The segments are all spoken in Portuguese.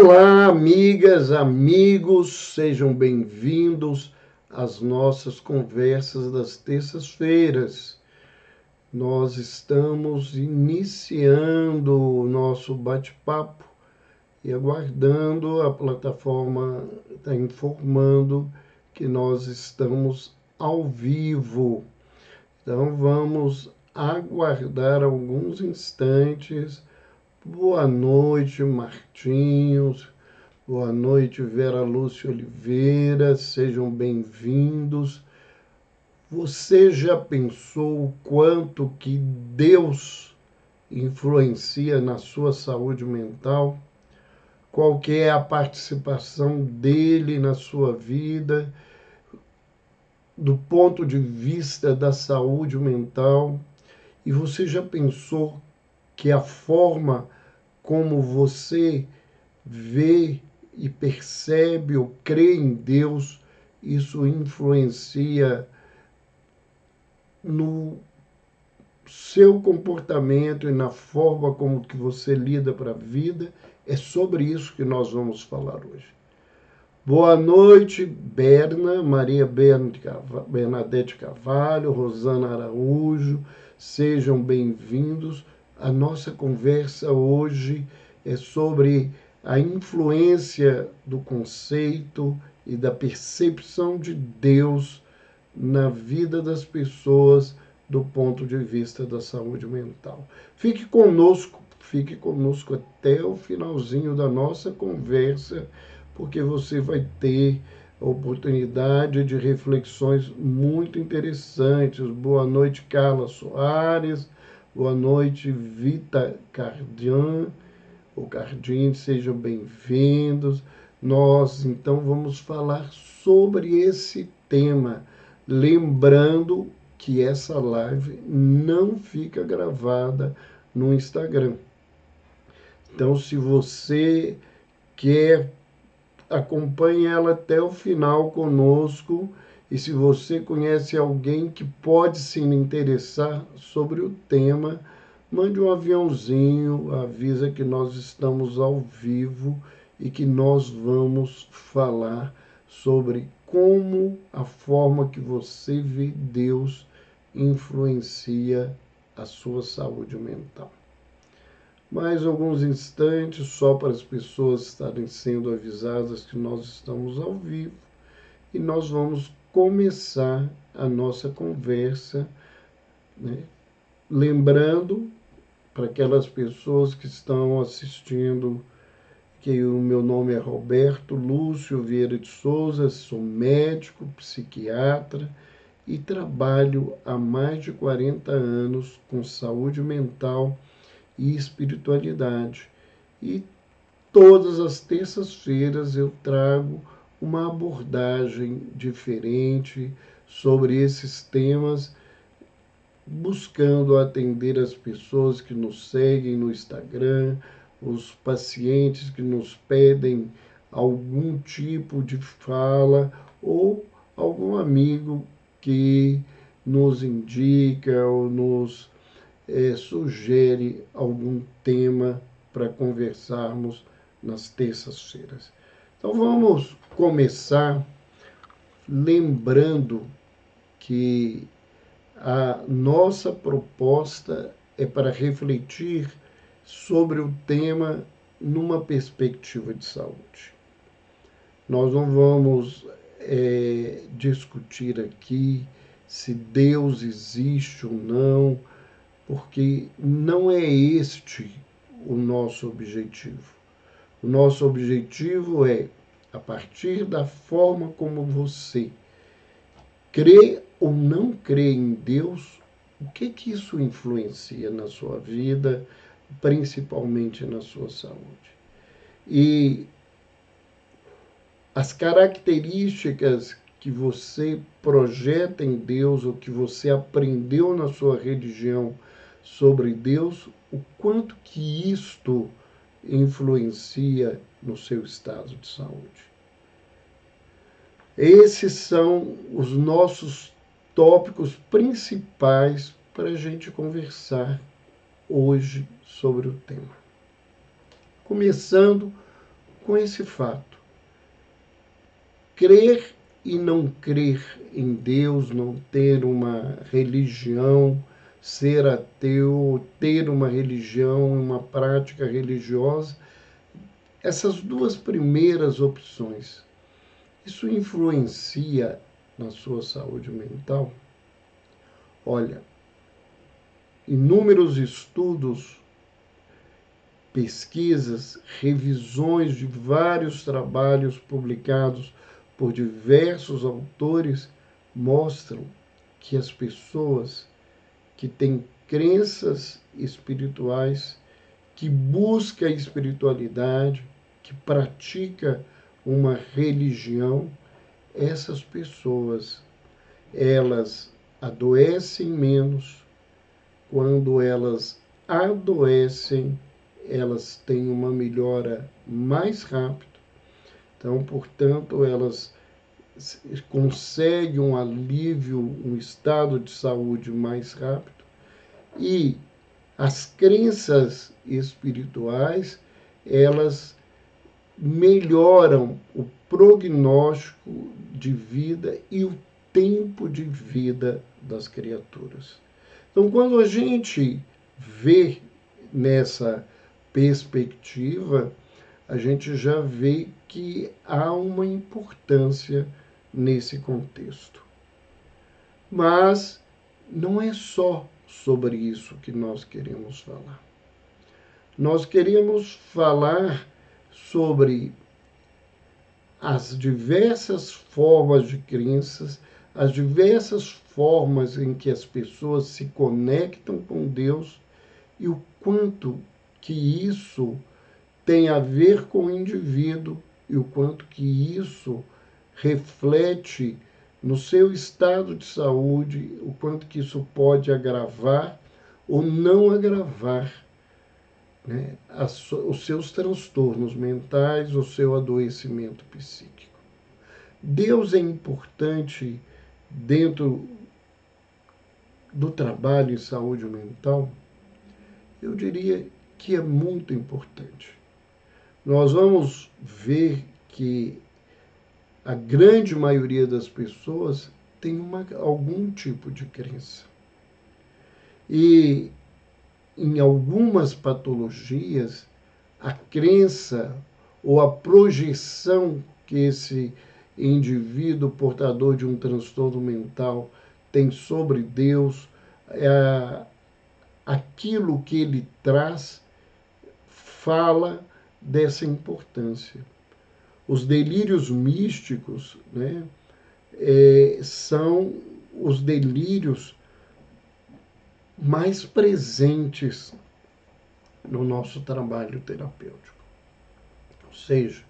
Olá, amigas, amigos, sejam bem-vindos às nossas conversas das terças-feiras. Nós estamos iniciando o nosso bate-papo e aguardando, a plataforma está informando que nós estamos ao vivo. Então vamos aguardar alguns instantes. Boa noite, Martinhos. Boa noite, Vera Lúcia Oliveira. Sejam bem-vindos. Você já pensou o quanto que Deus influencia na sua saúde mental? Qual que é a participação dele na sua vida, do ponto de vista da saúde mental? E você já pensou que a forma como você vê e percebe ou crê em Deus, isso influencia no seu comportamento e na forma como que você lida para a vida? É sobre isso que nós vamos falar hoje. Boa noite, Berna, Maria Bernadette Carvalho, Rosana Araújo, sejam bem-vindos. A nossa conversa hoje é sobre a influência do conceito e da percepção de Deus na vida das pessoas do ponto de vista da saúde mental. Fique conosco até o finalzinho da nossa conversa, porque você vai ter a oportunidade de reflexões muito interessantes. Boa noite, Carla Soares. Boa noite, Vita Cardian, ou Cardim, sejam bem-vindos. Nós, então, vamos falar sobre esse tema, lembrando que essa live não fica gravada no Instagram. Então, se você quer, acompanhe ela até o final conosco. E se você conhece alguém que pode se interessar sobre o tema, mande um aviãozinho, avisa que nós estamos ao vivo e que nós vamos falar sobre como a forma que você vê Deus influencia a sua saúde mental. Mais alguns instantes, só para as pessoas estarem sendo avisadas que nós estamos ao vivo, e nós vamos começar a nossa conversa, né? Lembrando para aquelas pessoas que estão assistindo que o meu nome é Roberto Lúcio Vieira de Souza, sou médico, psiquiatra e trabalho há mais de 40 anos com saúde mental e espiritualidade. E todas as terças-feiras eu trago uma abordagem diferente sobre esses temas, buscando atender as pessoas que nos seguem no Instagram, os pacientes que nos pedem algum tipo de fala ou algum amigo que nos indica ou nos sugere algum tema para conversarmos nas terças-feiras. Então vamos começar lembrando que a nossa proposta é para refletir sobre o tema numa perspectiva de saúde. Nós não vamos discutir aqui se Deus existe ou não, porque não é este o nosso objetivo. O nosso objetivo é, a partir da forma como você crê ou não crê em Deus, o que isso influencia na sua vida, principalmente na sua saúde. E as características que você projeta em Deus, ou que você aprendeu na sua religião sobre Deus, o quanto que isto influencia no seu estado de saúde. Esses são os nossos tópicos principais para a gente conversar hoje sobre o tema. Começando com esse fato. Crer e não crer em Deus, não ter uma religião, ser ateu, ter uma religião, uma prática religiosa, essas duas primeiras opções, isso influencia na sua saúde mental? Olha, inúmeros estudos, pesquisas, revisões de vários trabalhos publicados por diversos autores mostram que as pessoas que têm crenças espirituais, que buscam a espiritualidade, que pratica uma religião, essas pessoas, elas adoecem menos. Quando elas adoecem, elas têm uma melhora mais rápida. Então, portanto, elas conseguem um alívio, um estado de saúde mais rápido. E as crenças espirituais, elas melhoram o prognóstico de vida e o tempo de vida das criaturas. Então, quando a gente vê nessa perspectiva, a gente já vê que há uma importância nesse contexto. Mas não é só sobre isso que nós queremos falar. Nós queremos falar sobre as diversas formas de crenças, as diversas formas em que as pessoas se conectam com Deus e o quanto que isso tem a ver com o indivíduo e o quanto que isso reflete no seu estado de saúde, o quanto que isso pode agravar ou não agravar, né, os seus transtornos mentais, o seu adoecimento psíquico. Deus é importante dentro do trabalho em saúde mental? Eu diria que é muito importante. Nós vamos ver que a grande maioria das pessoas tem algum tipo de crença. E em algumas patologias, a crença ou a projeção que esse indivíduo portador de um transtorno mental tem sobre Deus, aquilo que ele traz, fala dessa importância. Os delírios místicos, né, são os delírios mais presentes no nosso trabalho terapêutico. Ou seja,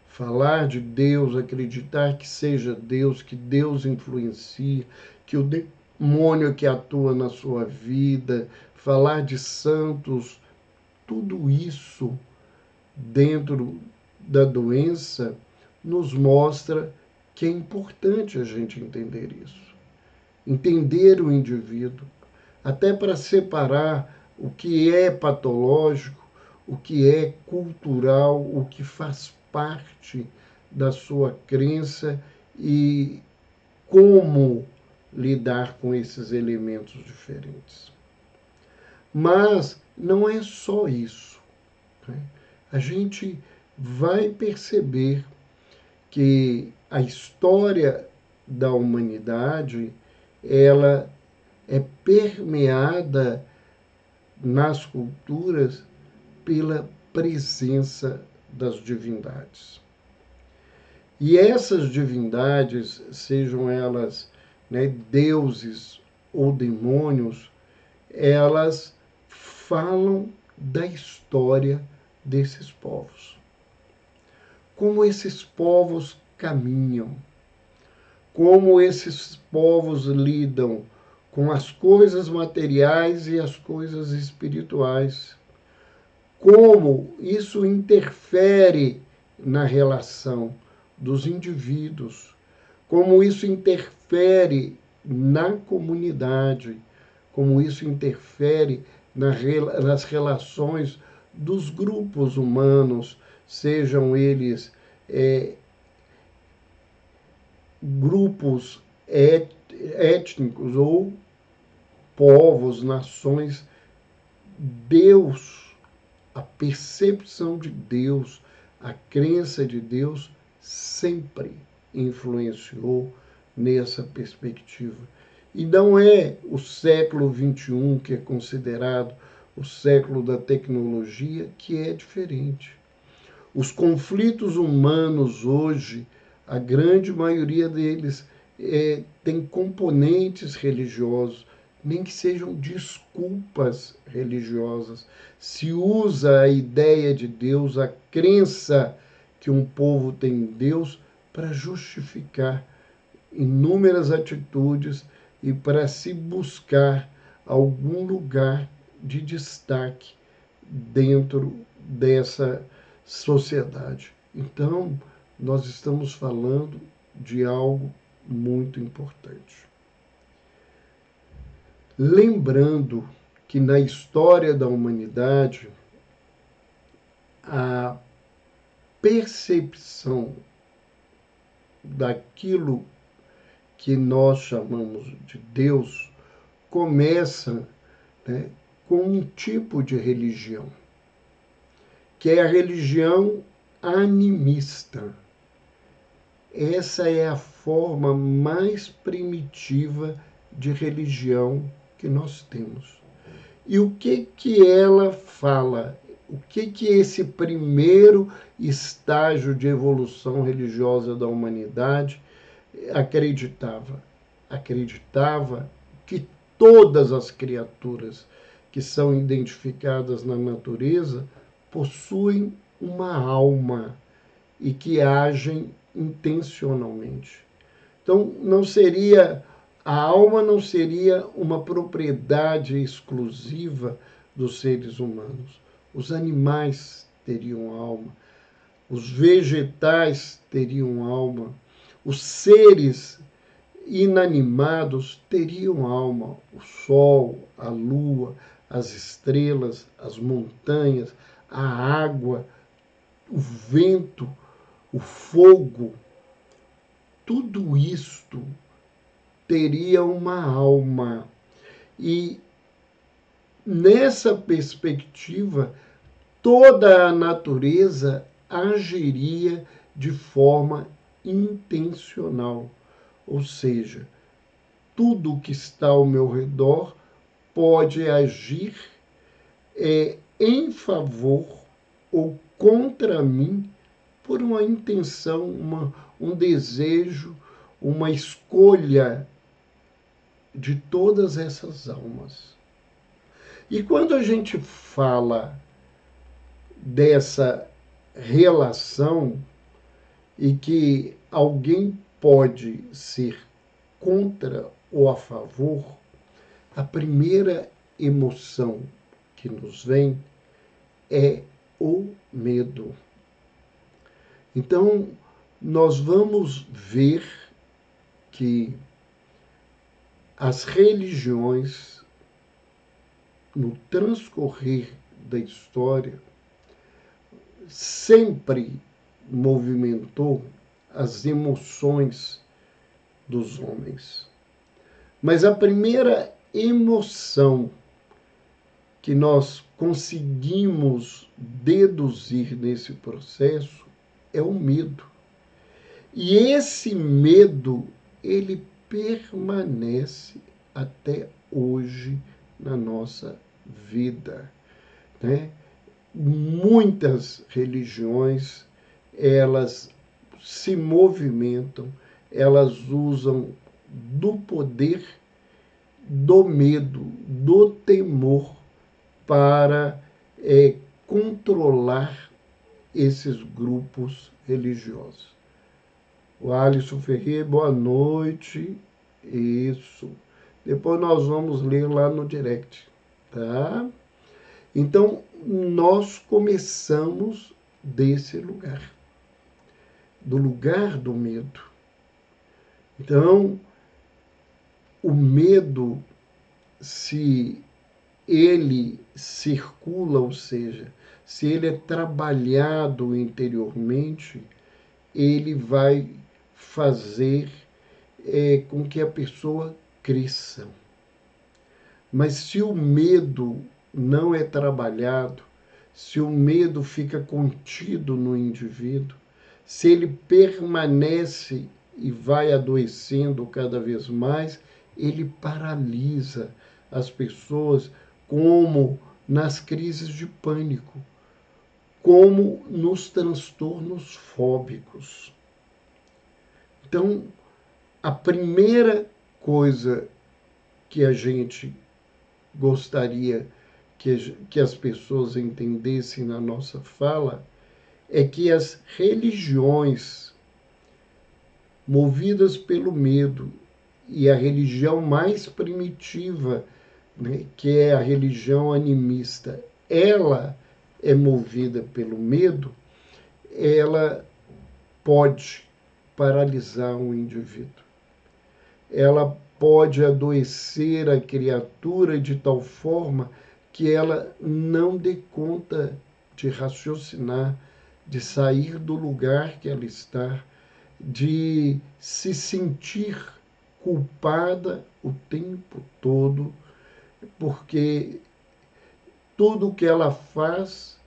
falar de Deus, acreditar que seja Deus, que Deus influencia, que o demônio que atua na sua vida, falar de santos, tudo isso dentro da doença nos mostra que é importante a gente entender isso. Entender o indivíduo, até para separar o que é patológico, o que é cultural, o que faz parte da sua crença e como lidar com esses elementos diferentes. Mas não é só isso, né? A gente vai perceber que a história da humanidade, ela é permeada nas culturas pela presença das divindades. E essas divindades, sejam elas, né, deuses ou demônios, elas falam da história desses povos. Como esses povos caminham, como esses povos lidam com as coisas materiais e as coisas espirituais, como isso interfere na relação dos indivíduos, como isso interfere na comunidade, como isso interfere nas relações dos grupos humanos, sejam eles grupos étnicos ou povos, nações, Deus, a percepção de Deus, a crença de Deus sempre influenciou nessa perspectiva. E não é o século XXI, que é considerado o século da tecnologia, que é diferente. Os conflitos humanos hoje, a grande maioria deles tem componentes religiosos, nem que sejam desculpas religiosas. Se usa a ideia de Deus, a crença que um povo tem em Deus, para justificar inúmeras atitudes e para se buscar algum lugar de destaque dentro dessa sociedade. Então, nós estamos falando de algo muito importante. Lembrando que na história da humanidade, a percepção daquilo que nós chamamos de Deus começa, né, com um tipo de religião, que é a religião animista. Essa é a forma mais primitiva de religião que nós temos. E o que ela fala? O que esse primeiro estágio de evolução religiosa da humanidade acreditava? Acreditava que todas as criaturas que são identificadas na natureza possuem uma alma e que agem intencionalmente. Então, a alma não seria uma propriedade exclusiva dos seres humanos. Os animais teriam alma, os vegetais teriam alma, os seres inanimados teriam alma, o sol, a lua, as estrelas, as montanhas, a água, o vento, o fogo, tudo isto teria uma alma. E nessa perspectiva, toda a natureza agiria de forma intencional. Ou seja, tudo que está ao meu redor pode agir em favor ou contra mim por uma intenção, um desejo, uma escolha de todas essas almas. E quando a gente fala dessa relação e que alguém pode ser contra ou a favor, a primeira emoção que nos vem é o medo. Então, nós vamos ver que as religiões, no transcorrer da história, sempre movimentou as emoções dos homens. Mas a primeira emoção que nós conseguimos deduzir nesse processo é o medo. E esse medo, ele permanece até hoje na nossa vida, né? Muitas religiões, elas se movimentam, elas usam do poder, do medo, do temor para controlar esses grupos religiosos. O Alisson Ferreira, boa noite. Isso. Depois nós vamos ler lá no direct, tá? Então, nós começamos desse lugar, do lugar do medo. Então, o medo, se ele circula, ou seja, se ele é trabalhado interiormente, ele vai fazer com que a pessoa cresça. Mas se o medo não é trabalhado, se o medo fica contido no indivíduo, se ele permanece e vai adoecendo cada vez mais, ele paralisa as pessoas, como nas crises de pânico, como nos transtornos fóbicos. Então, a primeira coisa que a gente gostaria que as pessoas entendessem na nossa fala é que as religiões movidas pelo medo, e a religião mais primitiva, né, que é a religião animista, ela é movida pelo medo, ela pode paralisar um indivíduo. Ela pode adoecer a criatura de tal forma que ela não dê conta de raciocinar, de sair do lugar que ela está, de se sentir culpada o tempo todo, porque tudo que ela faz,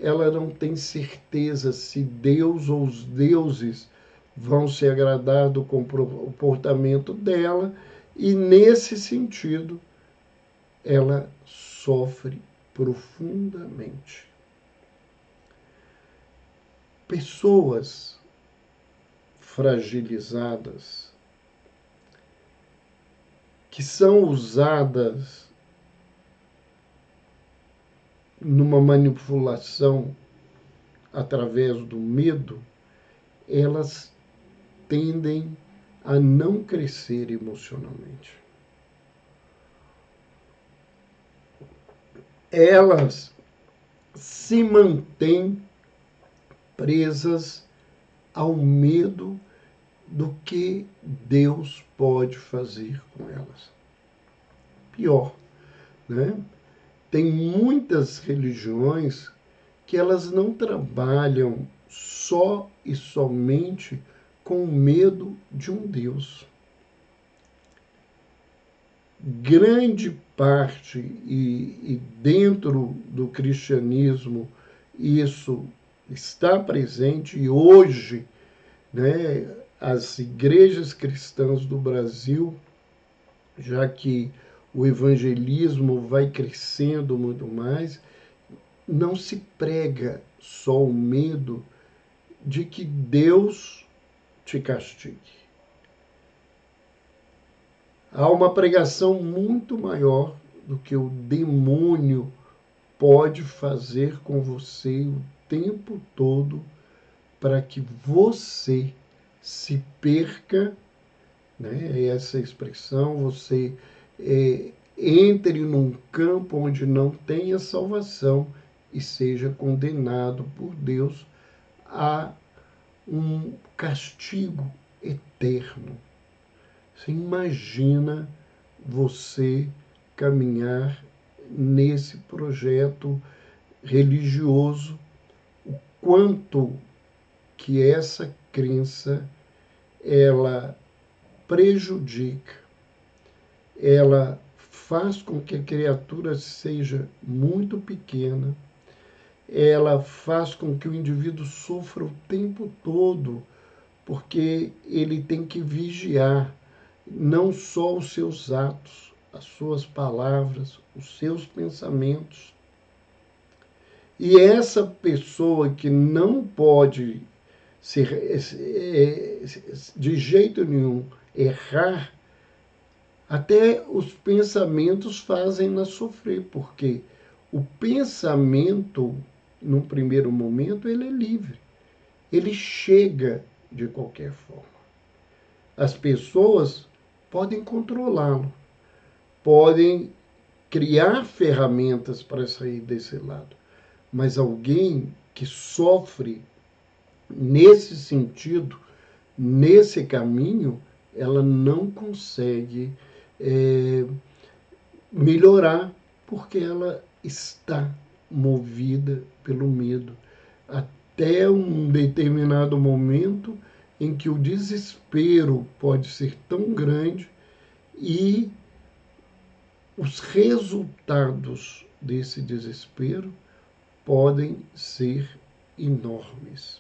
ela não tem certeza se Deus ou os deuses vão se agradar do comportamento dela, e nesse sentido ela sofre profundamente. Pessoas fragilizadas que são usadas numa manipulação através do medo, elas tendem a não crescer emocionalmente. Elas se mantêm presas ao medo do que Deus pode fazer com elas. Pior, né? Tem muitas religiões que elas não trabalham só e somente com o medo de um Deus. Grande parte, e dentro do cristianismo isso está presente, e hoje, né, as igrejas cristãs do Brasil, já que o evangelismo vai crescendo muito mais, não se prega só o medo de que Deus te castigue. Há uma pregação muito maior do que o demônio pode fazer com você o tempo todo para que você se perca, né? Essa expressão, você entre num campo onde não tenha salvação e seja condenado por Deus a um castigo eterno. Você imagina você caminhar nesse projeto religioso, o quanto que essa crença ela prejudica, ela faz com que a criatura seja muito pequena, ela faz com que o indivíduo sofra o tempo todo, porque ele tem que vigiar não só os seus atos, as suas palavras, os seus pensamentos. E essa pessoa que não pode de jeito nenhum errar, até os pensamentos fazem-na sofrer, porque o pensamento, num primeiro momento, ele é livre. Ele chega de qualquer forma. As pessoas podem controlá-lo, podem criar ferramentas para sair desse lado, mas alguém que sofre nesse sentido, nesse caminho, ela não consegue melhorar, porque ela está movida pelo medo, até um determinado momento em que o desespero pode ser tão grande e os resultados desse desespero podem ser enormes.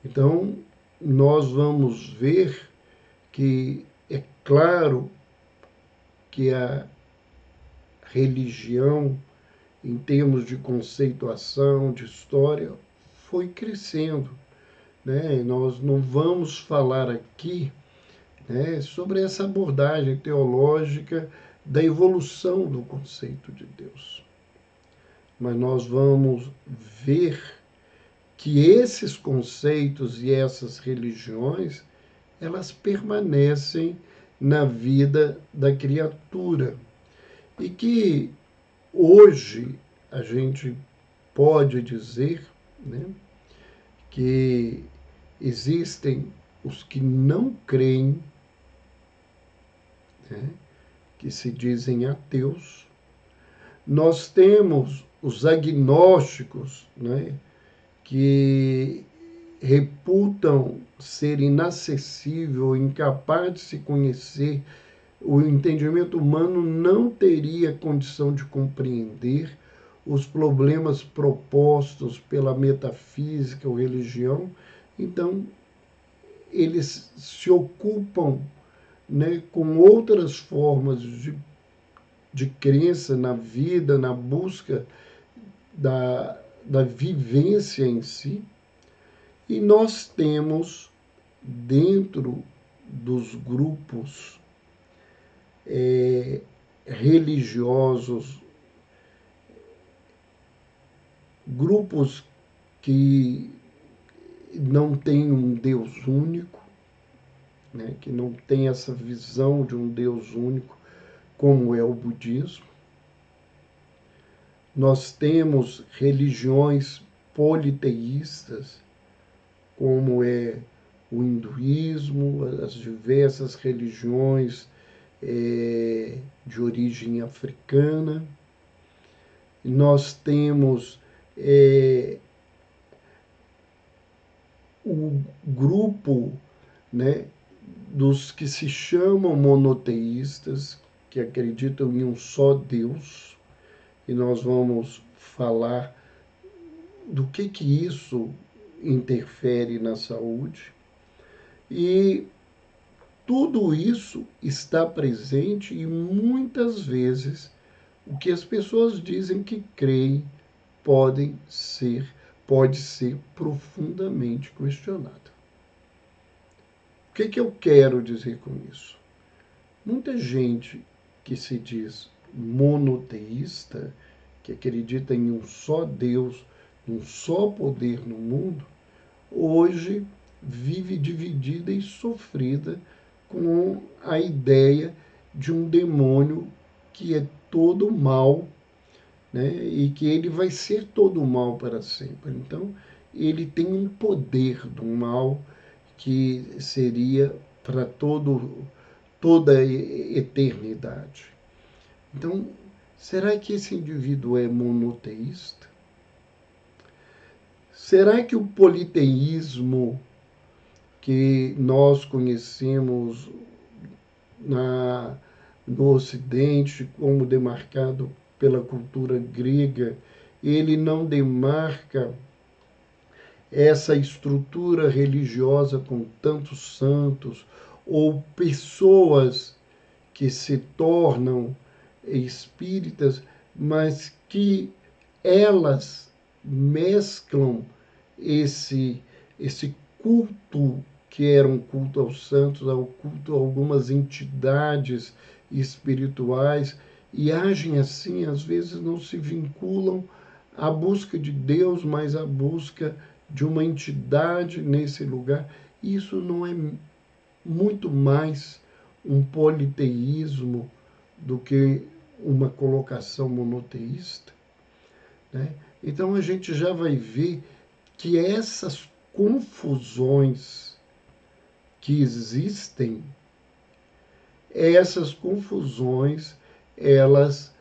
Então, nós vamos ver que é claro que a religião, em termos de conceituação, de história, foi crescendo, né? Nós não vamos falar aqui, né, sobre essa abordagem teológica da evolução do conceito de Deus. Mas nós vamos ver que esses conceitos e essas religiões, elas permanecem na vida da criatura. E que hoje a gente pode dizer, né, que existem os que não creem, né, que se dizem ateus. Nós temos os agnósticos, né, que reputam ser inacessível, incapaz de se conhecer, o entendimento humano não teria condição de compreender os problemas propostos pela metafísica ou religião. Então, eles se ocupam, né, com outras formas de crença na vida, na busca da vivência em si. E nós temos, dentro dos grupos religiosos, grupos que não têm um Deus único, né, que não tem essa visão de um Deus único, como é o budismo. Nós temos religiões politeístas, como é o hinduísmo, as diversas religiões de origem africana. Nós temos o grupo, né, dos que se chamam monoteístas, que acreditam em um só Deus, e nós vamos falar do que isso interfere na saúde. E tudo isso está presente e muitas vezes o que as pessoas dizem que creem pode ser profundamente questionado. O que eu quero dizer com isso? Muita gente que se diz monoteísta, que acredita em um só Deus, um só poder no mundo, hoje vive dividida e sofrida com a ideia de um demônio que é todo mal, né, e que ele vai ser todo mal para sempre. Então, ele tem um poder do mal que seria para toda a eternidade. Então, será que esse indivíduo é monoteísta? Será que o politeísmo que nós conhecemos no Ocidente como demarcado pela cultura grega, ele não demarca essa estrutura religiosa com tantos santos ou pessoas que se tornam espíritas, mas que elas mesclam esse culto que era um culto aos santos, ao culto a algumas entidades espirituais, e agem assim, às vezes não se vinculam à busca de Deus, mas à busca de uma entidade nesse lugar. Isso não é muito mais um politeísmo do que uma colocação monoteísta, né? Então a gente já vai ver que essas confusões que existem, essas confusões, elas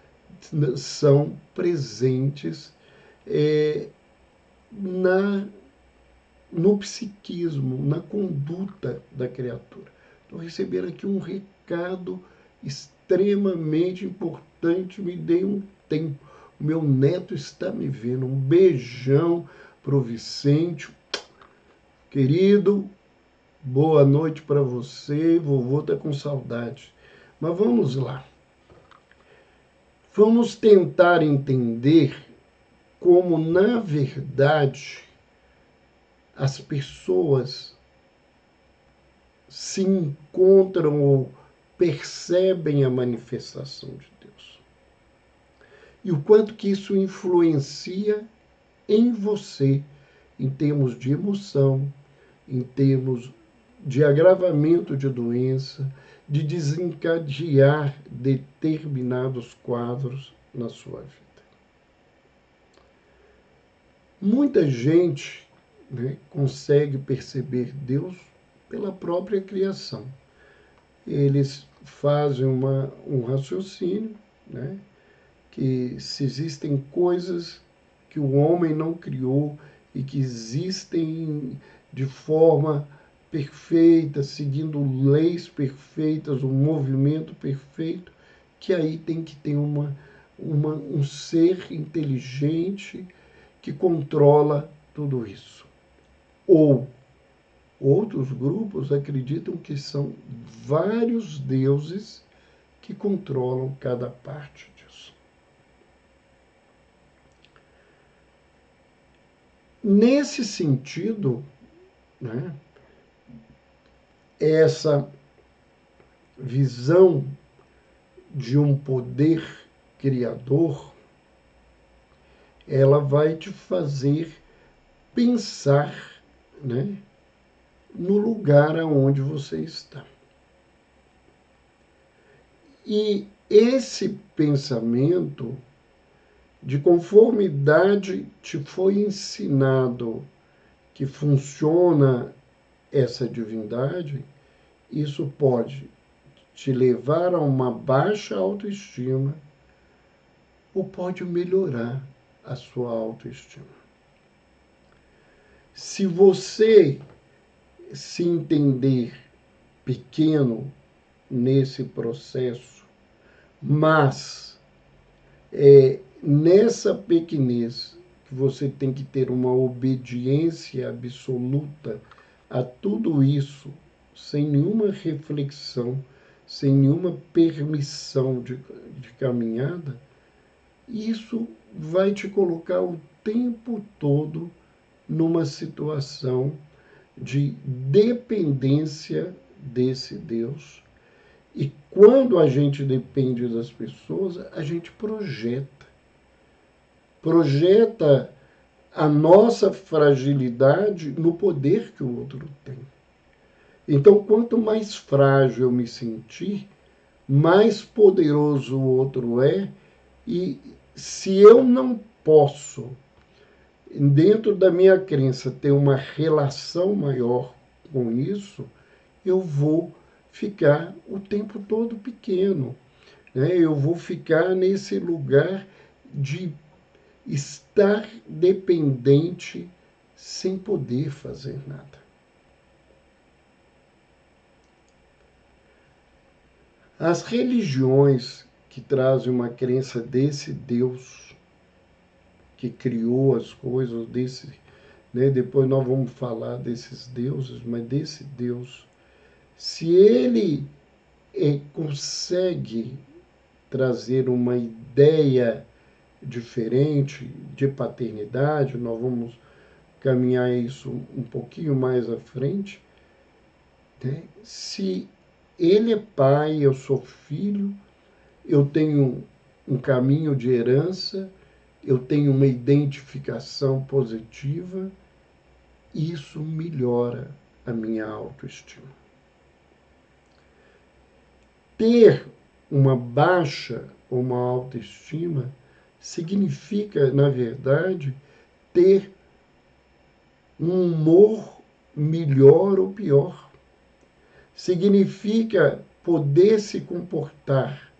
são presentes no psiquismo, na conduta da criatura. Estou recebendo aqui um recado extremamente importante, me dê um tempo. O meu neto está me vendo. Um beijão para o Vicente. Querido, boa noite para você. Vovô está com saudade. Mas vamos lá. Vamos tentar entender como, na verdade, as pessoas se encontram ou percebem a manifestação de Deus. E o quanto que isso influencia em você, em termos de emoção, em termos de agravamento de doença, de desencadear determinados quadros na sua vida. Muita gente, né, consegue perceber Deus pela própria criação. Eles fazem um raciocínio, né, que se existem coisas que o homem não criou e que existem de forma perfeita, seguindo leis perfeitas, um movimento perfeito, que aí tem que ter um ser inteligente que controla tudo isso. Ou outros grupos acreditam que são vários deuses que controlam cada parte disso. Nesse sentido, né, essa visão de um poder criador, ela vai te fazer pensar, né, no lugar aonde você está. E esse pensamento, de conformidade te foi ensinado que funciona essa divindade, isso pode te levar a uma baixa autoestima ou pode melhorar a sua autoestima. Se você se entender pequeno nesse processo, mas nessa pequenez que você tem que ter uma obediência absoluta a tudo isso, sem nenhuma reflexão, sem nenhuma permissão de caminhada, isso vai te colocar o tempo todo numa situação de dependência desse Deus. E quando a gente depende das pessoas, a gente projeta a nossa fragilidade no poder que o outro tem. Então, quanto mais frágil eu me sentir, mais poderoso o outro é, e se eu não posso, dentro da minha crença, ter uma relação maior com isso, eu vou ficar o tempo todo pequeno, né? Eu vou ficar nesse lugar de estar dependente sem poder fazer nada. As religiões que trazem uma crença desse Deus que criou as coisas, né? Depois nós vamos falar desses deuses, mas desse Deus, se ele consegue trazer uma ideia diferente de paternidade, nós vamos caminhar isso um pouquinho mais à frente, né? Se ele é pai, eu sou filho, eu tenho um caminho de herança, eu tenho uma identificação positiva, isso melhora a minha autoestima. Ter uma baixa ou uma autoestima significa, na verdade, ter um humor melhor ou pior. Significa poder se comportar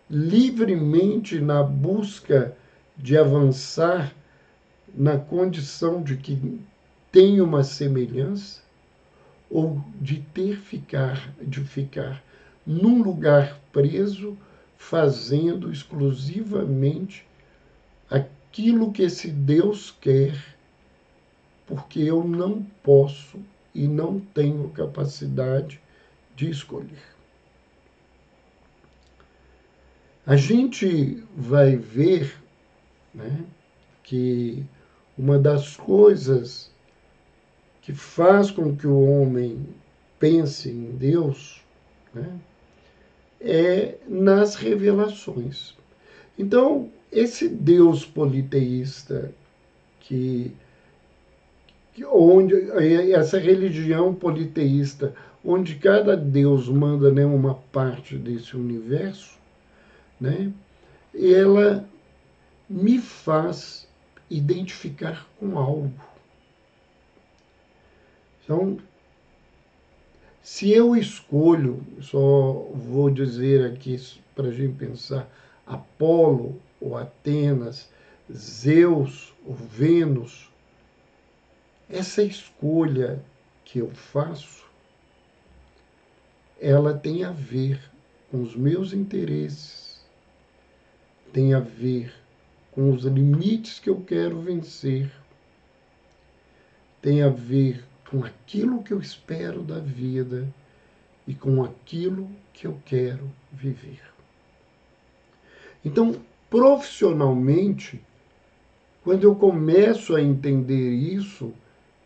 livremente na busca de avançar na condição de que tem uma semelhança ou de ficar num lugar preso, fazendo exclusivamente aquilo que esse Deus quer, porque eu não posso e não tenho capacidade de escolher. A gente vai ver, né, que uma das coisas que faz com que o homem pense em Deus, né, é nas revelações. Então, esse Deus politeísta onde essa religião politeísta, onde cada Deus manda, né, uma parte desse universo, né, ela me faz identificar com algo. Então, se eu escolho, só vou dizer aqui para a gente pensar, Apolo ou Atenas, Zeus ou Vênus, essa escolha que eu faço, ela tem a ver com os meus interesses, tem a ver com os limites que eu quero vencer, tem a ver com aquilo que eu espero da vida e com aquilo que eu quero viver. Então, profissionalmente, quando eu começo a entender isso,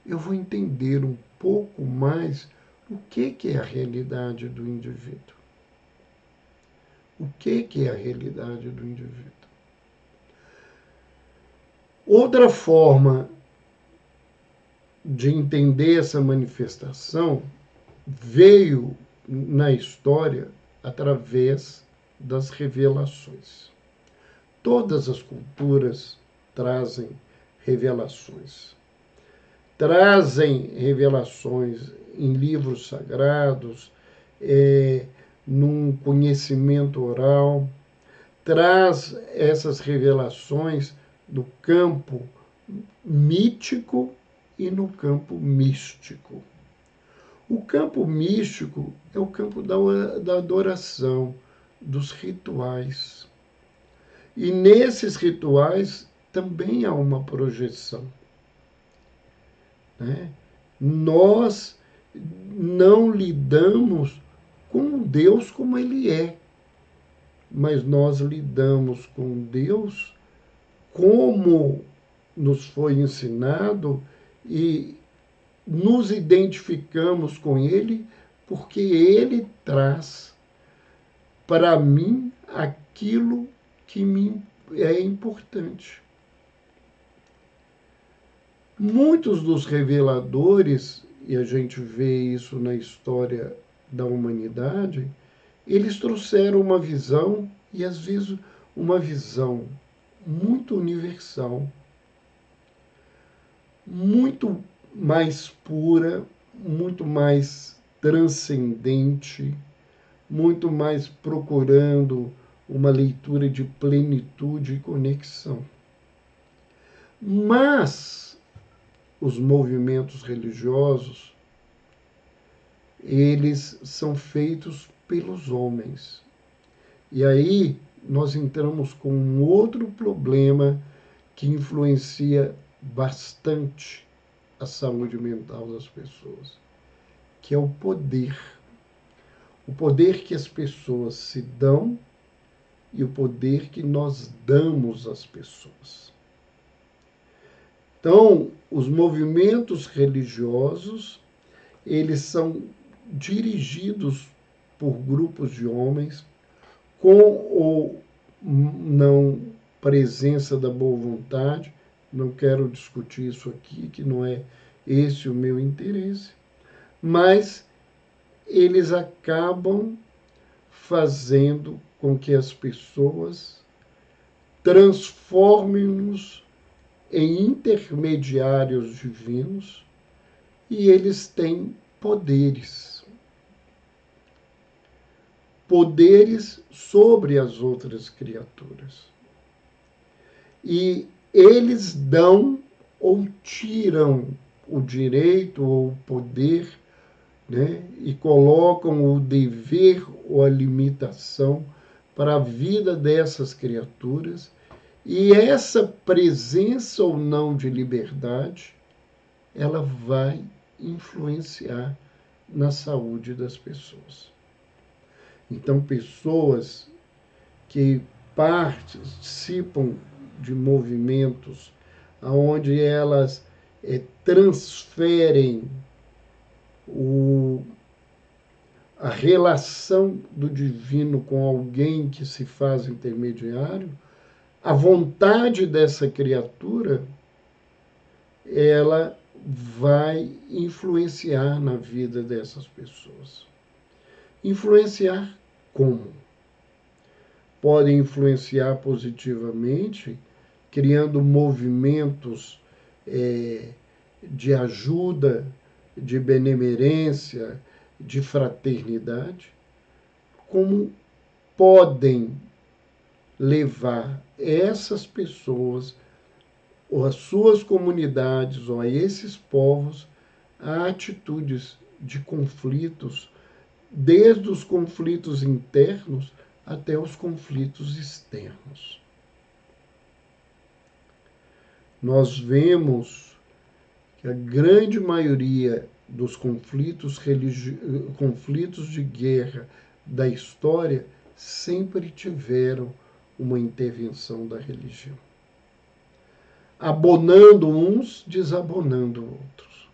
eu vou entender um pouco mais o que é a realidade do indivíduo. O que é a realidade do indivíduo? Outra forma de entender essa manifestação veio na história através das revelações. Todas as culturas trazem revelações. Trazem revelações em livros sagrados, num conhecimento oral, traz essas revelações do campo mítico e no campo místico. O campo místico é o campo da adoração, dos rituais. E nesses rituais também há uma projeção, né? Nós não lidamos com Deus como Ele é, mas nós lidamos com Deus como nos foi ensinado e nos identificamos com Ele porque Ele traz para mim aquilo que me é importante. Muitos dos reveladores, e a gente vê isso na história da humanidade, eles trouxeram uma visão, e às vezes uma visão muito universal, muito mais pura, muito mais transcendente, muito mais procurando uma leitura de plenitude e conexão. Mas os movimentos religiosos, eles são feitos pelos homens. E aí nós entramos com um outro problema que influencia bastante a saúde mental das pessoas, que é o poder. O poder que as pessoas se dão e o poder que nós damos às pessoas. Então, os movimentos religiosos, eles são dirigidos por grupos de homens com ou não presença da boa vontade. Não quero discutir isso aqui, que não é esse o meu interesse, mas eles acabam fazendo com que as pessoas transformem-nos em intermediários divinos e eles têm poderes. Poderes sobre as outras criaturas. E eles dão ou tiram o direito ou o poder, né, e colocam o dever ou a limitação para a vida dessas criaturas, e essa presença ou não de liberdade, ela vai influenciar na saúde das pessoas. Então, pessoas que participam de movimentos onde elas transferem a relação do divino com alguém que se faz intermediário, a vontade dessa criatura, ela vai influenciar na vida dessas pessoas. Influenciar como? Pode influenciar positivamente, criando movimentos de ajuda, de benemerência, de fraternidade, como podem levar essas pessoas, ou as suas comunidades, ou a esses povos, a atitudes de conflitos, desde os conflitos internos até os conflitos externos. Nós vemos que a grande maioria dos conflitos de guerra da história sempre tiveram uma intervenção da religião. Abonando uns, desabonando outros.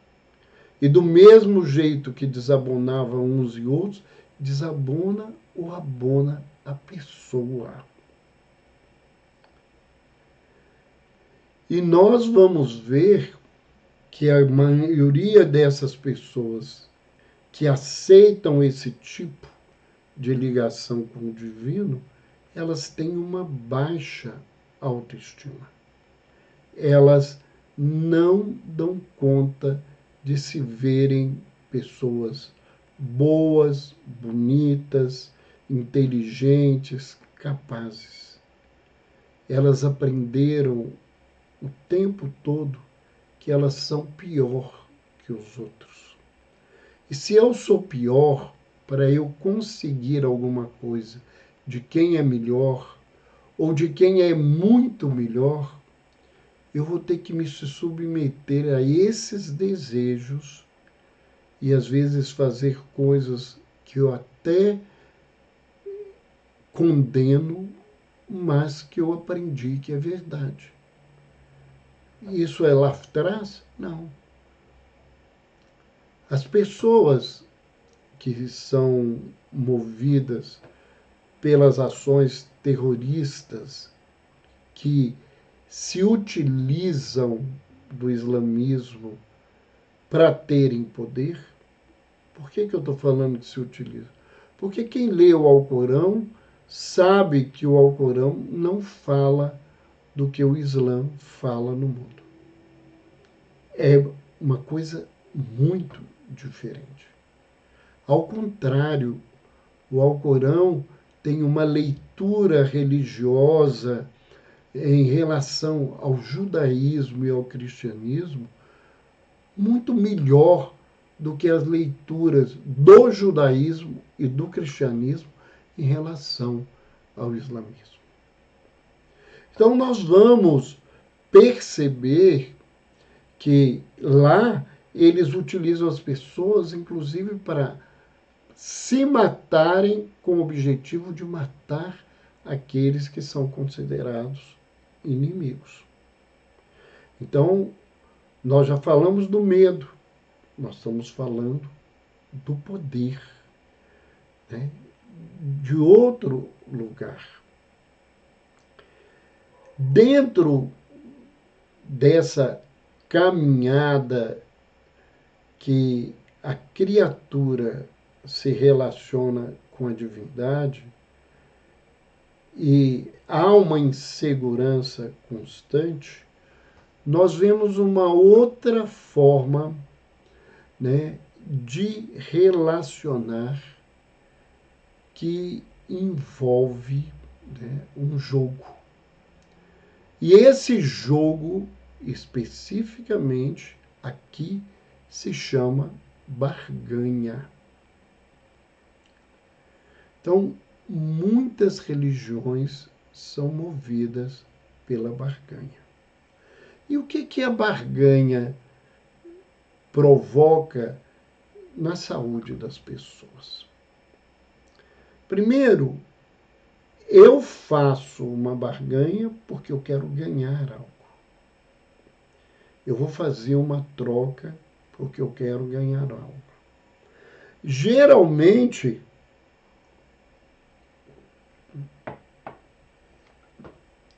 E do mesmo jeito que desabonava uns e outros, desabona ou abona a pessoa. E nós vamos ver que a maioria dessas pessoas que aceitam esse tipo de ligação com o divino, elas têm uma baixa autoestima. Elas não dão conta de se verem pessoas boas, bonitas, inteligentes, capazes. Elas aprenderam o tempo todo que elas são pior que os outros. E se eu sou pior, para eu conseguir alguma coisa de quem é melhor, ou de quem é muito melhor, eu vou ter que me submeter a esses desejos e às vezes fazer coisas que eu até condeno, mas que eu aprendi que é verdade. Isso é lá atrás? Não. As pessoas que são movidas pelas ações terroristas, que se utilizam do islamismo para terem poder. Por que eu estou falando que se utiliza? Porque quem lê o Alcorão sabe que o Alcorão não fala do que o Islã fala no mundo. É uma coisa muito diferente. Ao contrário, o Alcorão tem uma leitura religiosa em relação ao judaísmo e ao cristianismo muito melhor do que as leituras do judaísmo e do cristianismo em relação ao islamismo. Então nós vamos perceber que lá eles utilizam as pessoas, inclusive, para se matarem com o objetivo de matar aqueles que são considerados inimigos. Então, nós já falamos do medo, nós estamos falando do poder, né? De outro lugar. Dentro dessa caminhada que a criatura se relaciona com a divindade e há uma insegurança constante, nós vemos uma outra forma, né, de relacionar que envolve, né, um jogo. E esse jogo especificamente aqui se chama barganha. Então, muitas religiões são movidas pela barganha. E o que a barganha provoca na saúde das pessoas? Primeiro, eu faço uma barganha porque eu quero ganhar algo. Eu vou fazer uma troca porque eu quero ganhar algo. Geralmente,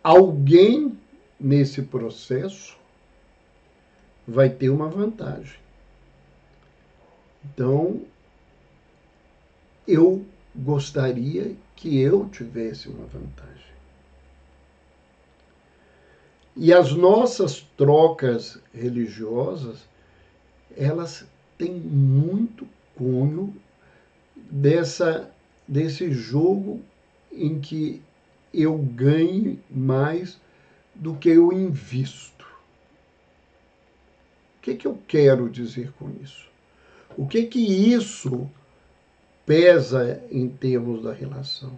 alguém nesse processo vai ter uma vantagem. Então, eu gostaria que eu tivesse uma vantagem. E as nossas trocas religiosas, elas têm muito cunho desse jogo em que eu ganhe mais do que eu invisto. O que eu quero dizer com isso? O que isso pesa em termos da relação?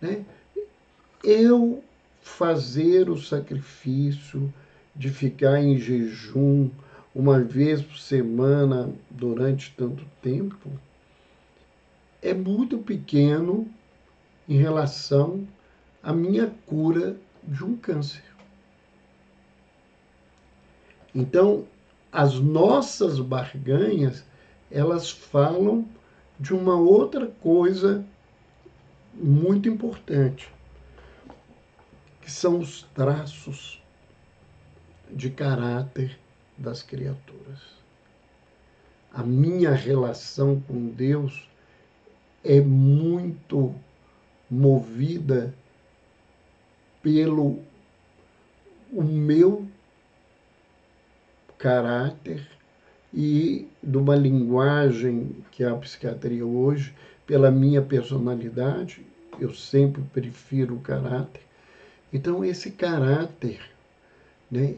Né? Eu fazer o sacrifício de ficar em jejum uma vez por semana durante tanto tempo é muito pequeno em relação à minha cura de um câncer. Então, as nossas barganhas, elas falam de uma outra coisa muito importante, que são os traços de caráter das criaturas. A minha relação com Deus é muito movida pelo o meu caráter e de uma linguagem que é a psiquiatria hoje, pela minha personalidade, eu sempre prefiro o caráter. Então, esse caráter, né,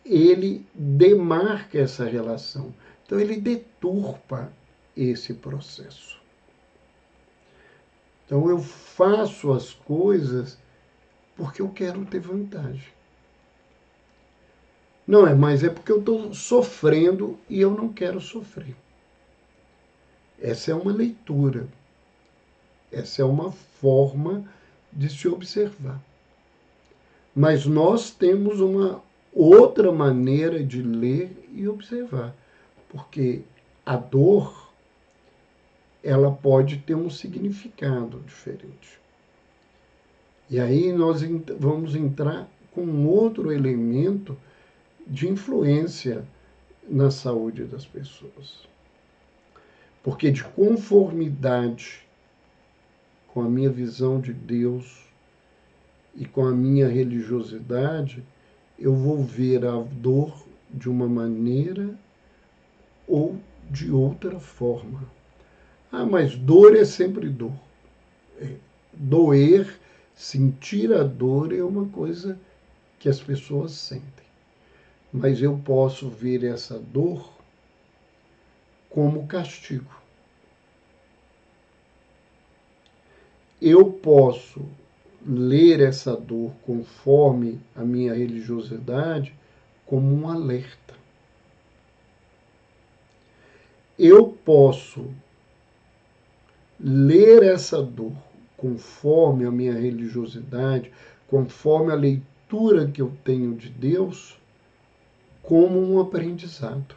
ele demarca essa relação. Então, ele deturpa esse processo. Então, eu faço as coisas porque eu quero ter vantagem. Não é, mas é porque eu estou sofrendo e eu não quero sofrer. Essa é uma leitura. Essa é uma forma de se observar. Mas nós temos uma outra maneira de ler e observar. Porque a dor, ela pode ter um significado diferente. E aí nós vamos entrar com outro elemento de influência na saúde das pessoas. Porque de conformidade com a minha visão de Deus e com a minha religiosidade, eu vou ver a dor de uma maneira ou de outra forma. Ah, mas dor é sempre dor. Doer, sentir a dor é uma coisa que as pessoas sentem. Mas eu posso ver essa dor como castigo. Eu posso ler essa dor conforme a minha religiosidade como um alerta. Eu posso ler essa dor conforme a minha religiosidade, conforme a leitura que eu tenho de Deus, como um aprendizado.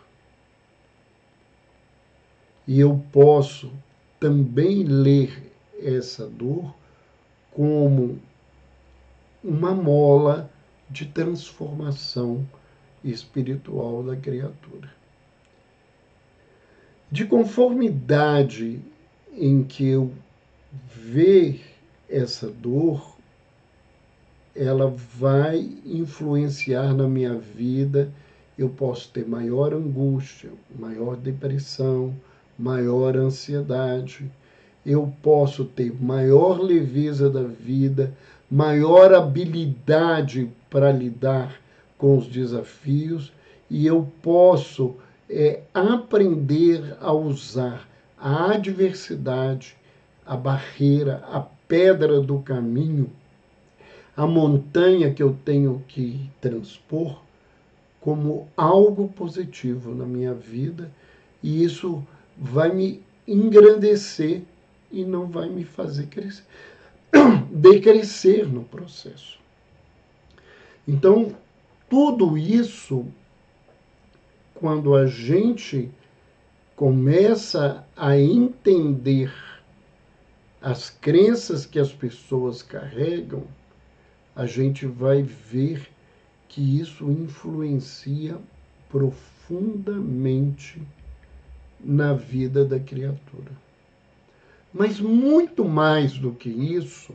E eu posso também ler essa dor como uma mola de transformação espiritual da criatura. De conformidade em que eu ver essa dor, ela vai influenciar na minha vida. Eu posso ter maior angústia, maior depressão, maior ansiedade. Eu posso ter maior leveza da vida, maior habilidade para lidar com os desafios e eu posso aprender a usar a adversidade, a barreira, a pedra do caminho, a montanha que eu tenho que transpor como algo positivo na minha vida, e isso vai me engrandecer e não vai me fazer crescer, decrescer no processo. Então, tudo isso, quando a gente começa a entender as crenças que as pessoas carregam, a gente vai ver que isso influencia profundamente na vida da criatura. Mas muito mais do que isso,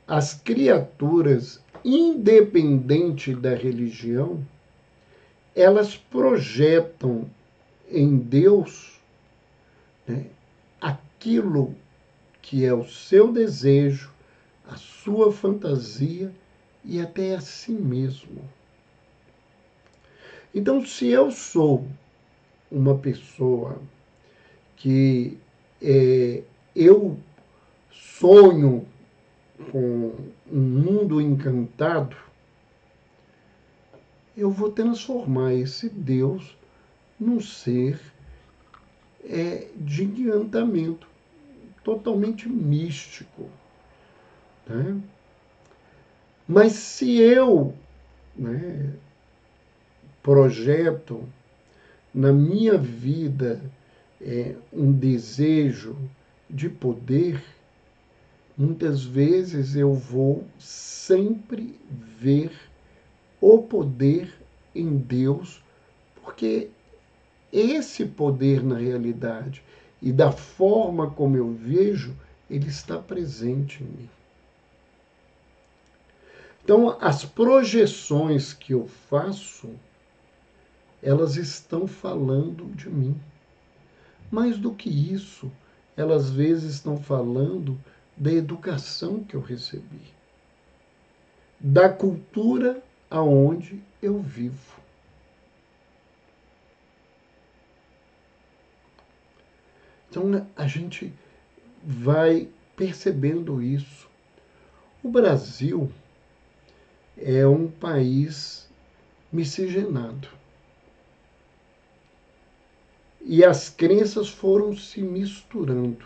as criaturas, independente da religião, elas projetam em Deus, né, aquilo que é o seu desejo, a sua fantasia e até a si mesmo. Então, se eu sou uma pessoa que eu sonho com um mundo encantado, eu vou transformar esse Deus num ser de encantamento, totalmente místico. Né? Mas se eu, né, projeto na minha vida um desejo de poder, muitas vezes eu vou sempre ver o poder em Deus, porque esse poder na realidade e da forma como eu vejo, ele está presente em mim. Então, as projeções que eu faço, elas estão falando de mim. Mais do que isso, elas às vezes estão falando da educação que eu recebi, da cultura aonde eu vivo. Então, a gente vai percebendo isso. O Brasil é um país miscigenado. E as crenças foram se misturando.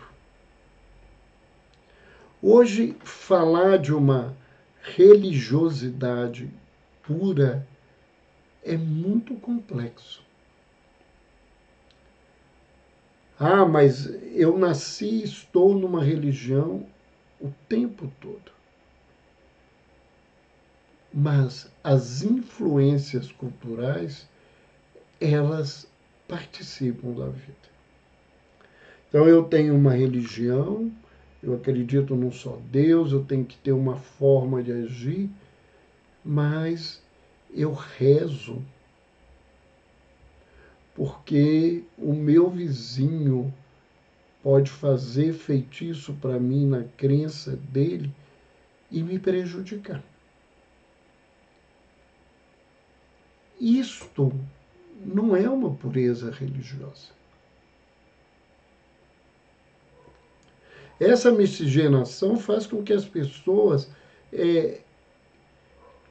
Hoje, falar de uma religiosidade pura é muito complexo. Ah, mas eu nasci e estou numa religião o tempo todo. Mas as influências culturais, elas participam da vida. Então eu tenho uma religião, eu acredito num só Deus, eu tenho que ter uma forma de agir, mas eu rezo porque o meu vizinho pode fazer feitiço para mim na crença dele e me prejudicar. Isto não é uma pureza religiosa. Essa miscigenação faz com que as pessoas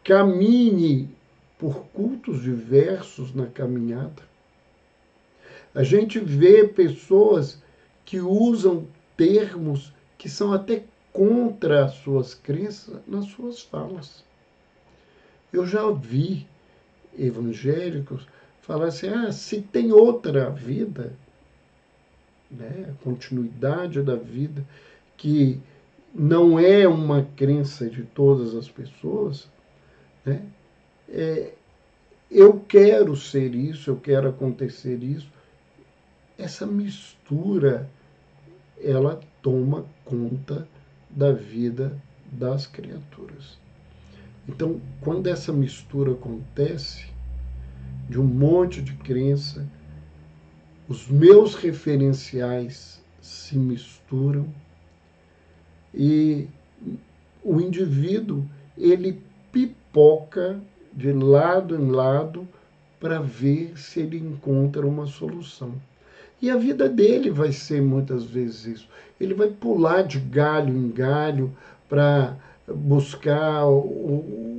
caminhem por cultos diversos na caminhada. A gente vê pessoas que usam termos que são até contra as suas crenças nas suas falas. Eu já vi evangélicos falar assim, se tem outra vida, né, continuidade da vida, que não é uma crença de todas as pessoas, né, eu quero ser isso, eu quero acontecer isso. Essa mistura, ela toma conta da vida das criaturas. Então, quando essa mistura acontece, de um monte de crença, os meus referenciais se misturam e o indivíduo, ele pipoca de lado em lado para ver se ele encontra uma solução. E a vida dele vai ser muitas vezes isso. Ele vai pular de galho em galho para buscar o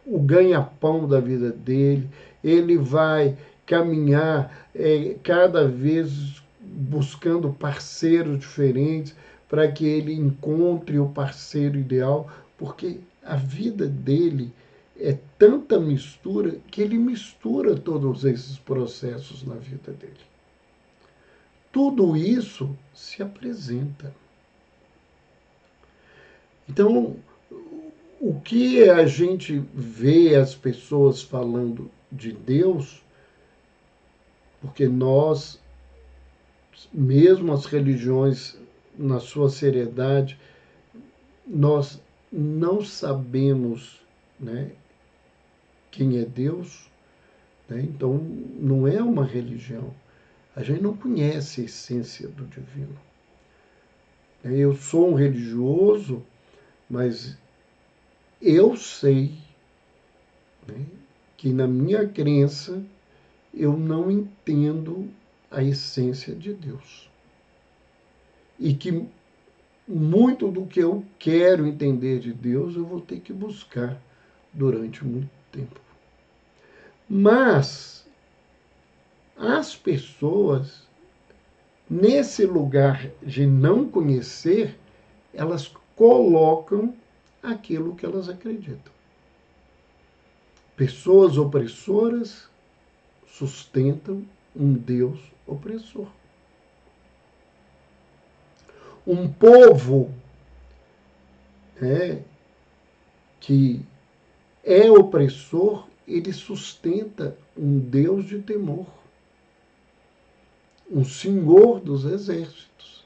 ganha-pão da vida dele. Ele vai caminhar cada vez buscando parceiros diferentes para que ele encontre o parceiro ideal, porque a vida dele é tanta mistura que ele mistura todos esses processos na vida dele. Tudo isso se apresenta. Então, o que a gente vê as pessoas falando de Deus, porque nós, mesmo as religiões na sua seriedade, nós não sabemos, né, quem é Deus, né? Então não é uma religião. A gente não conhece a essência do divino. Eu sou um religioso, mas eu sei, né, que na minha crença eu não entendo a essência de Deus. E que muito do que eu quero entender de Deus eu vou ter que buscar durante muito tempo. Mas as pessoas, nesse lugar de não conhecer, elas colocam aquilo que elas acreditam. Pessoas opressoras sustentam um Deus opressor. Um povo que é opressor, ele sustenta um Deus de temor, um Senhor dos exércitos,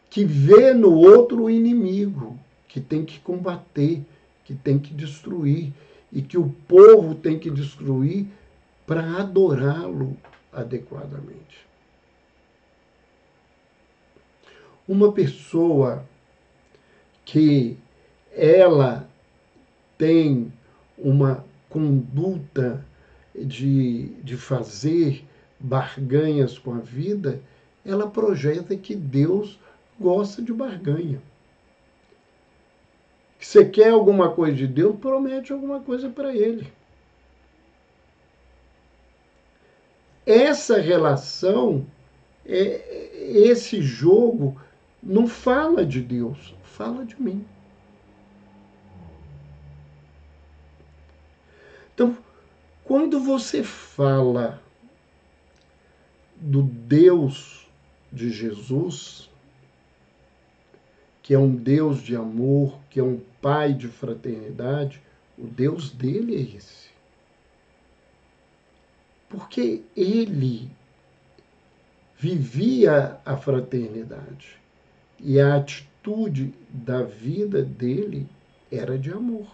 que vê no outro o inimigo, que tem que combater, que tem que destruir, e que o povo tem que destruir para adorá-lo adequadamente. Uma pessoa que ela tem uma conduta de fazer barganhas com a vida, ela projeta que Deus gosta de barganha. Você quer alguma coisa de Deus, promete alguma coisa para Ele. Essa relação, esse jogo, não fala de Deus, fala de mim. Então, quando você fala do Deus de Jesus, que é um Deus de amor, que é um Pai de fraternidade, o Deus dele é esse. Porque ele vivia a fraternidade e a atitude da vida dele era de amor.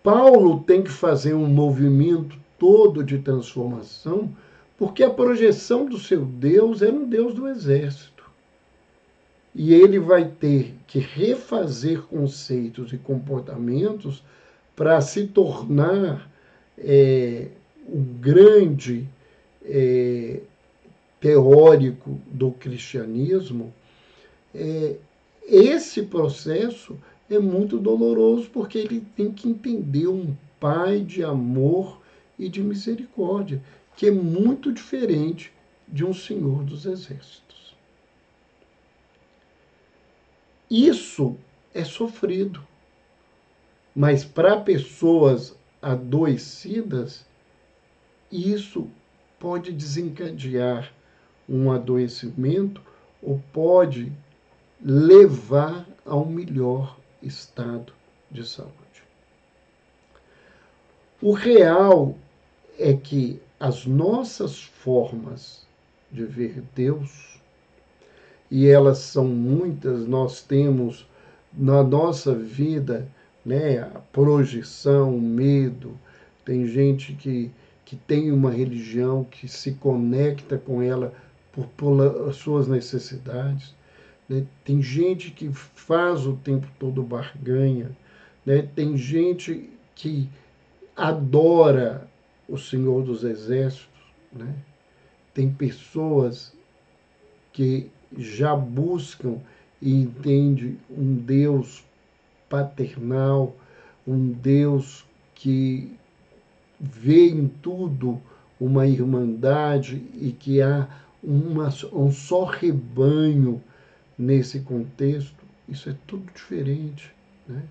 Paulo tem que fazer um movimento todo de transformação, porque a projeção do seu Deus era um Deus do exército. E ele vai ter que refazer conceitos e comportamentos para se tornar um grande teórico do cristianismo. Esse processo é muito doloroso, porque ele tem que entender um Pai de amor e de misericórdia, que é muito diferente de um Senhor dos exércitos. Isso é sofrido, mas para pessoas adoecidas, isso pode desencadear um adoecimento ou pode levar a um melhor estado de saúde. O real é que as nossas formas de ver Deus, e elas são muitas, nós temos na nossa vida, né, a projeção, o medo. Tem gente que tem uma religião que se conecta com ela por suas necessidades, né? Tem gente que faz o tempo todo barganha, né? Tem gente que adora o Senhor dos Exércitos, né? Tem pessoas que já buscam e entendem um Deus paternal, um Deus que vê em tudo uma irmandade e que há um só rebanho nesse contexto. Isso é tudo diferente, né?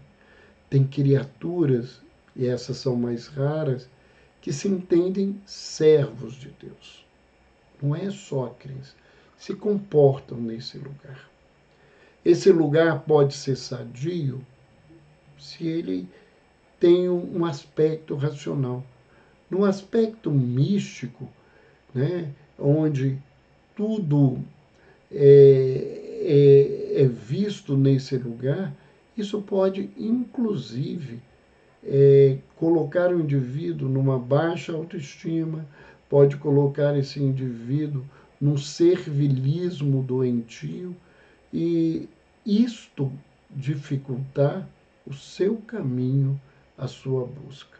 Tem criaturas, e essas são mais raras, que se entendem servos de Deus. Não é só a crença. Se comportam nesse lugar. Esse lugar pode ser sadio se ele tem um aspecto racional. No aspecto místico, né, onde tudo é visto nesse lugar, isso pode, inclusive, colocar o indivíduo numa baixa autoestima, pode colocar esse indivíduo num servilismo doentio e isto dificultar o seu caminho, a sua busca.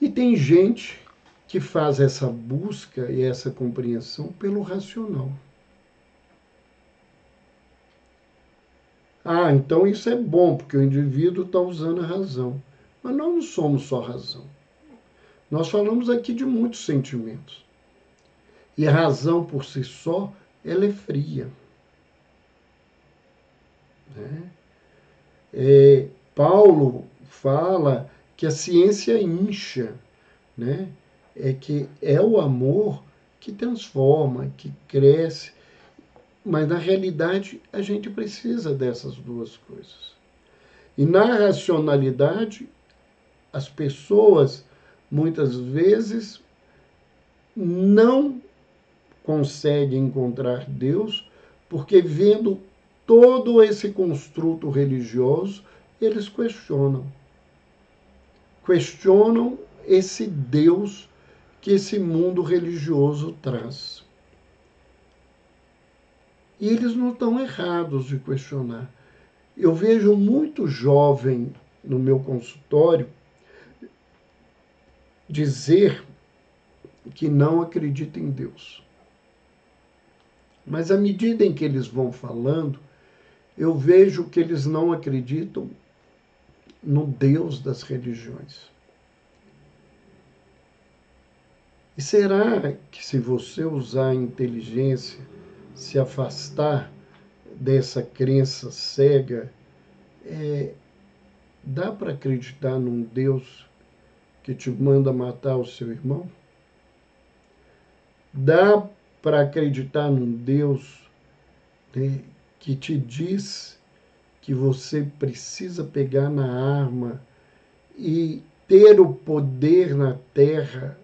E tem gente que faz essa busca e essa compreensão pelo racional. Ah, então isso é bom, porque o indivíduo está usando a razão. Mas nós não somos só razão. Nós falamos aqui de muitos sentimentos. E a razão por si só, ela é fria. Né? Paulo fala que a ciência incha, né? É que é o amor que transforma, que cresce, mas na realidade a gente precisa dessas duas coisas. E na racionalidade, as pessoas muitas vezes não conseguem encontrar Deus porque vendo todo esse construto religioso, eles questionam. Questionam esse Deus que esse mundo religioso traz. E eles não estão errados de questionar. Eu vejo muito jovem no meu consultório dizer que não acredita em Deus. Mas à medida em que eles vão falando, eu vejo que eles não acreditam no Deus das religiões. E será que se você usar a inteligência, se afastar dessa crença cega, dá para acreditar num Deus que te manda matar o seu irmão? Dá para acreditar num Deus, né, que te diz que você precisa pegar na arma e ter o poder na terra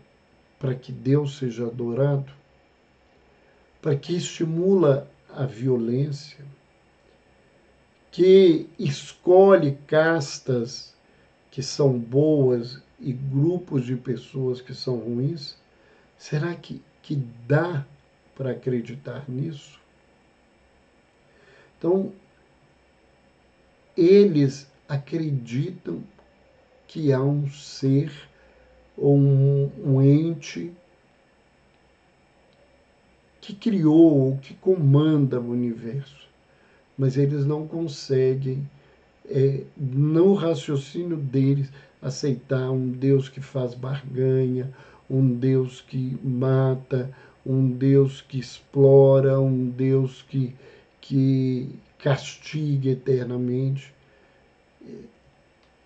para que Deus seja adorado? Para que estimula a violência? Que escolhe castas que são boas e grupos de pessoas que são ruins? Será que dá para acreditar nisso? Então, eles acreditam que há um ser ou um ente que criou ou que comanda o universo, mas eles não conseguem, no raciocínio deles, aceitar um Deus que faz barganha, um Deus que mata, um Deus que explora, um Deus que castiga eternamente.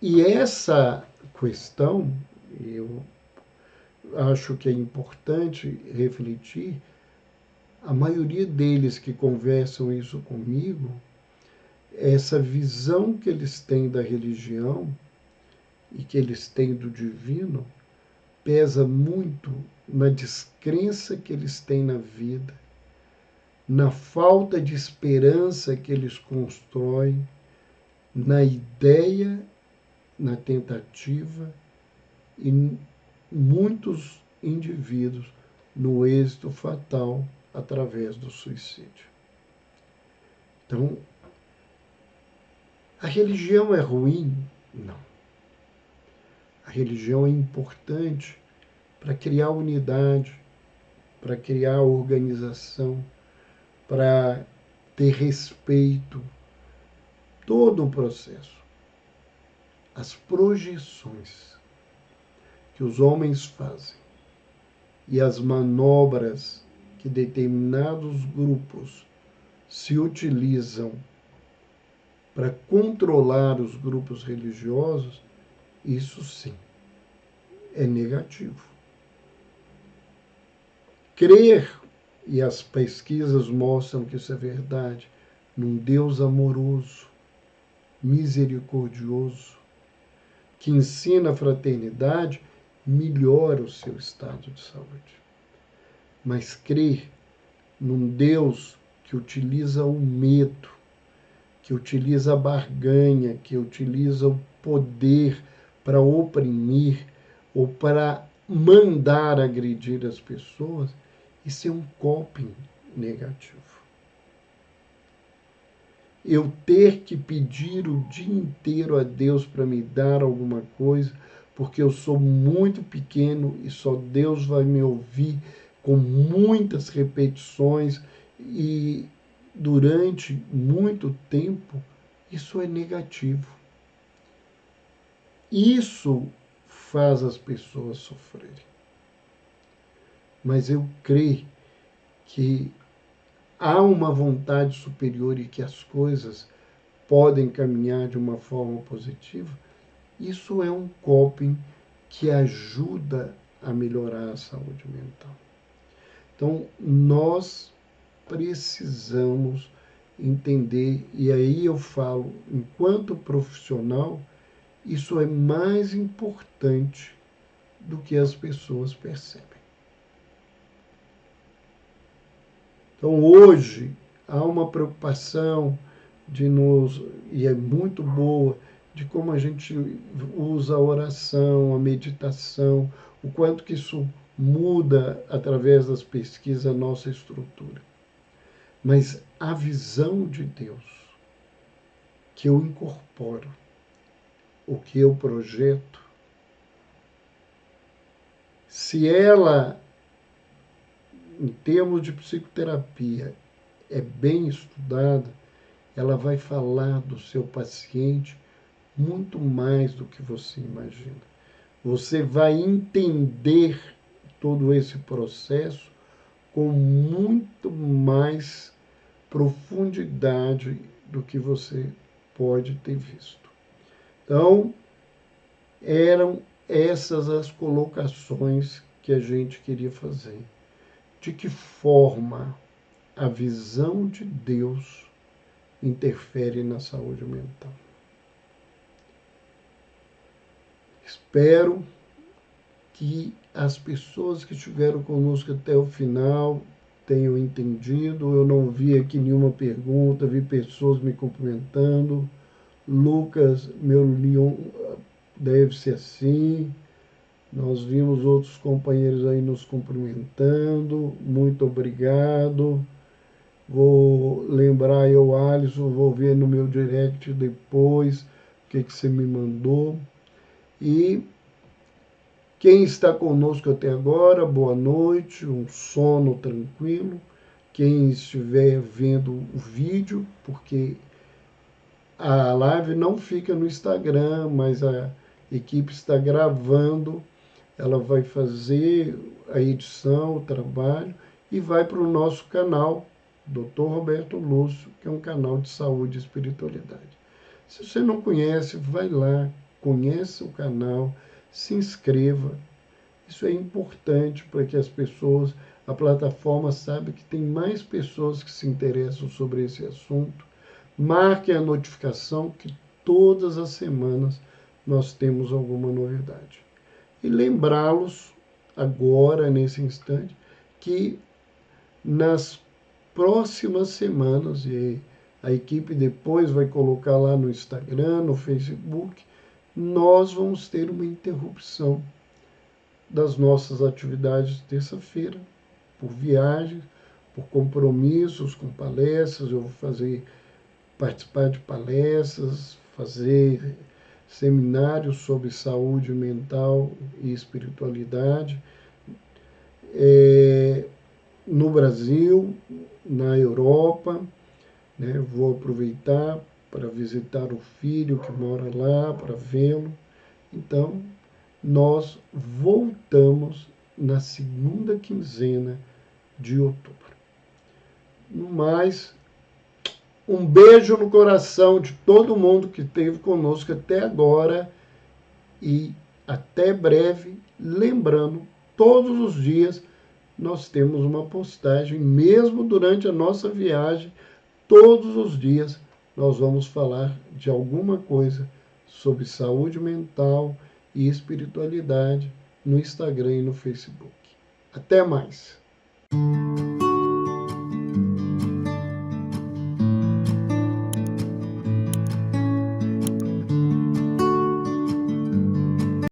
E essa questão, eu acho que é importante refletir, a maioria deles que conversam isso comigo, essa visão que eles têm da religião e que eles têm do divino, pesa muito na descrença que eles têm na vida, na falta de esperança que eles constroem, na ideia, na tentativa, e muitos indivíduos no êxito fatal através do suicídio. Então, a religião é ruim? Não. A religião é importante para criar unidade, para criar organização, para ter respeito, todo o processo. As projeções que os homens fazem e as manobras que determinados grupos se utilizam para controlar os grupos religiosos, isso sim é negativo. Crer, e as pesquisas mostram que isso é verdade, num Deus amoroso, misericordioso, que ensina a fraternidade, melhora o seu estado de saúde. Mas crer num Deus que utiliza o medo, que utiliza a barganha, que utiliza o poder para oprimir ou para mandar agredir as pessoas, isso é um coping negativo. Eu ter que pedir o dia inteiro a Deus para me dar alguma coisa, porque eu sou muito pequeno e só Deus vai me ouvir com muitas repetições e durante muito tempo, isso é negativo. Isso faz as pessoas sofrerem. Mas eu creio que há uma vontade superior e que as coisas podem caminhar de uma forma positiva, isso é um coping que ajuda a melhorar a saúde mental. Então, nós precisamos entender, e aí eu falo, enquanto profissional, isso é mais importante do que as pessoas percebem. Então, hoje, há uma preocupação e é muito boa, de como a gente usa a oração, a meditação, o quanto que isso muda, através das pesquisas, a nossa estrutura. Mas a visão de Deus, que eu incorporo, o que eu projeto, se ela, em termos de psicoterapia, é bem estudada, ela vai falar do seu paciente muito mais do que você imagina. Você vai entender todo esse processo com muito mais profundidade do que você pode ter visto. Então, eram essas as colocações que a gente queria fazer. De que forma a visão de Deus interfere na saúde mental? Espero que as pessoas que estiveram conosco até o final tenham entendido. Eu não vi aqui nenhuma pergunta, vi pessoas me cumprimentando. Lucas, meu leão, deve ser assim. Nós vimos outros companheiros aí nos cumprimentando. Muito obrigado. Vou lembrar eu, Alisson, vou ver no meu direct depois o que você me mandou. E quem está conosco até agora, boa noite, um sono tranquilo. Quem estiver vendo o vídeo, porque a live não fica no Instagram, mas a equipe está gravando, ela vai fazer a edição, o trabalho, e vai para o nosso canal, Dr. Roberto Lúcio, que é um canal de saúde e espiritualidade. Se você não conhece, vai lá, conheça o canal, se inscreva. Isso é importante para que as pessoas, a plataforma saiba que tem mais pessoas que se interessam sobre esse assunto. Marque a notificação que todas as semanas nós temos alguma novidade. E lembrá-los agora, nesse instante, que nas próximas semanas, e a equipe depois vai colocar lá no Instagram, no Facebook, nós vamos ter uma interrupção das nossas atividades de terça-feira, por viagens, por compromissos com palestras. Eu vou participar de palestras, fazer seminários sobre saúde mental e espiritualidade, no Brasil, na Europa, né? Vou aproveitar para visitar o filho que mora lá, para vê-lo. Então, nós voltamos na segunda quinzena de outubro. No mais, um beijo no coração de todo mundo que esteve conosco até agora e até breve. Lembrando, todos os dias nós temos uma postagem, mesmo durante a nossa viagem, todos os dias nós vamos falar de alguma coisa sobre saúde mental e espiritualidade no Instagram e no Facebook. Até mais!